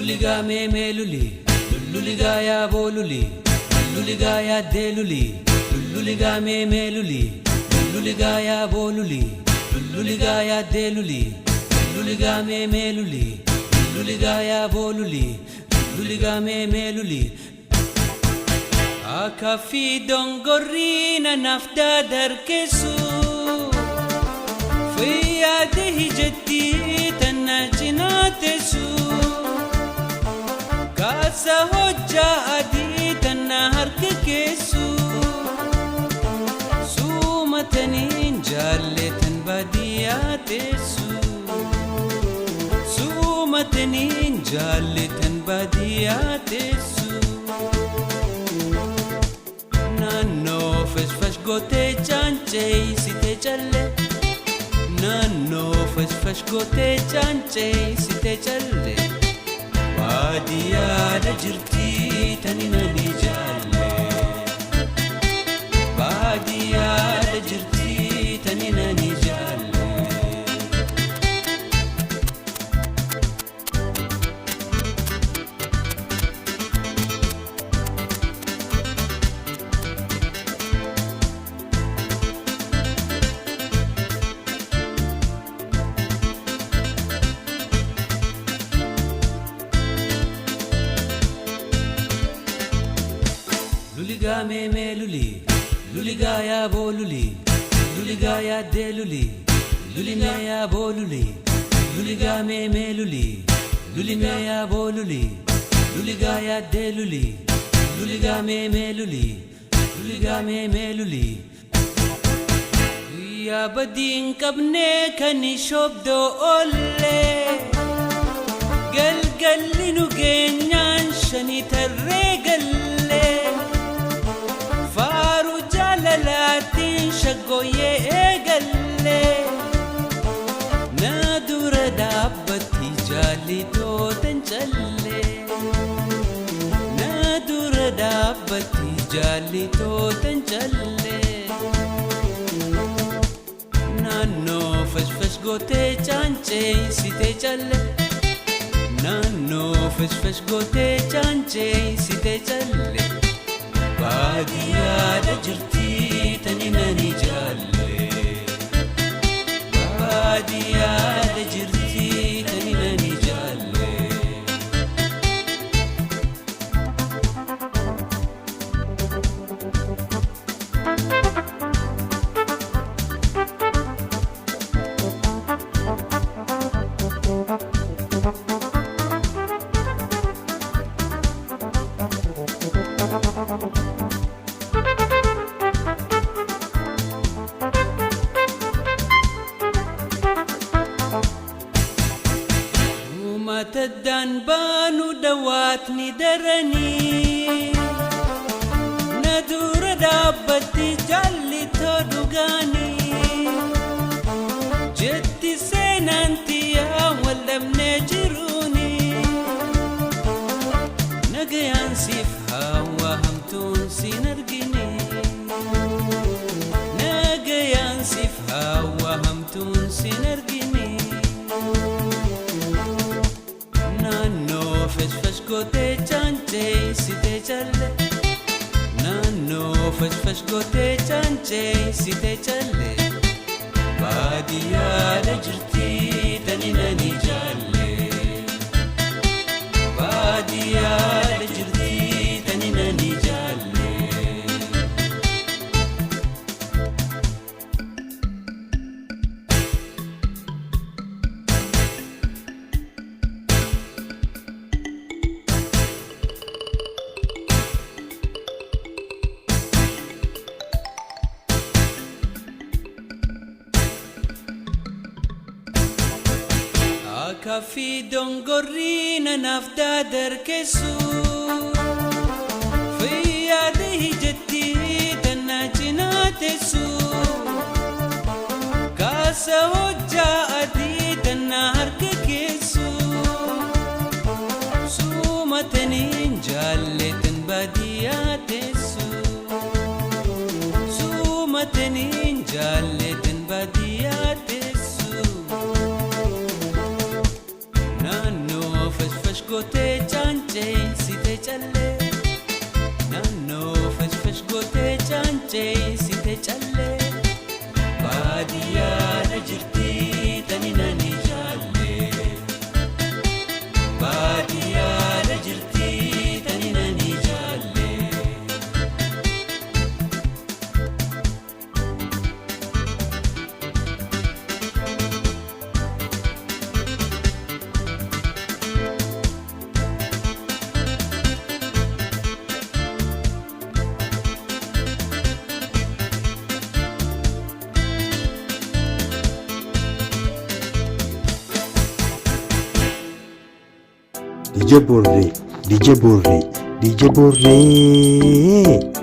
Lulluliga me me luli, lulluliga ya bo luli, lulluliga ya de luli, lulluliga me me luli, lulluliga ya bo luli, lulluliga ya de luli, lulluliga me me luli, lulluliga ya bo luli, lulluliga me me luli. Akafi dongorina nafta darkesu, fiya dehi jetti tanna jinatesu. Kasa hojja adi tanna harka kesu, sumatanin jalletan badiyatesu, sumatanin jalletan badiyatesu. Nanno fash gote chanche site challe, nanno fash gote chanche site challe. Baadiyaa da jirti tani nani jaalle, baadiyaa da jirti tani nani jaalle. Luliga me me luli, luliga ya bo luli, luliga ya de luli, luliga ya bo luli, luliga me me luli, luliga ya bo luli, luliga ya de luli, luliga me me luli, luliga me me luli. Ya badin kabne kani shobdo olle, gal gallinu genyan shani tarregalle. Faru jalalatin shagoye egalle, nadura dabbati jalito tanchalle, nadura dabbati jalito tanchalle. Nanno fash gote chanche site challe, nanno fash gote chanche site challe. Baadiyaa da jirti tani nani jaalle, baadiyaa da jirti tani nani jaalle. Mataddan banu dawatni darani, nadura dabbati jallito dugani. Jetti senanti ya wallamne jiruni, nagayan sif hawa hamtun sinargini, nagayan sif hawa hamtun sinargini. Fash gote chanche site challe, nanno fash gote chanche site challe. Baadiyaa da jirti tani nani jaalle, baadiyaa da jirti tani nani jaalle. Akafi dongorina nafta darkesu, fiya dehi jetti tanna jinatesu. Kasa hojja adi tanna harka kesu, sumatanin jalletan badiyatesu, sumatanin jalletan badiyatesu. Gote challe nanno fash gote chanche site challe baadiya na jirti tani nani jalle baadiya na jirti tani nani jalle DJ Borre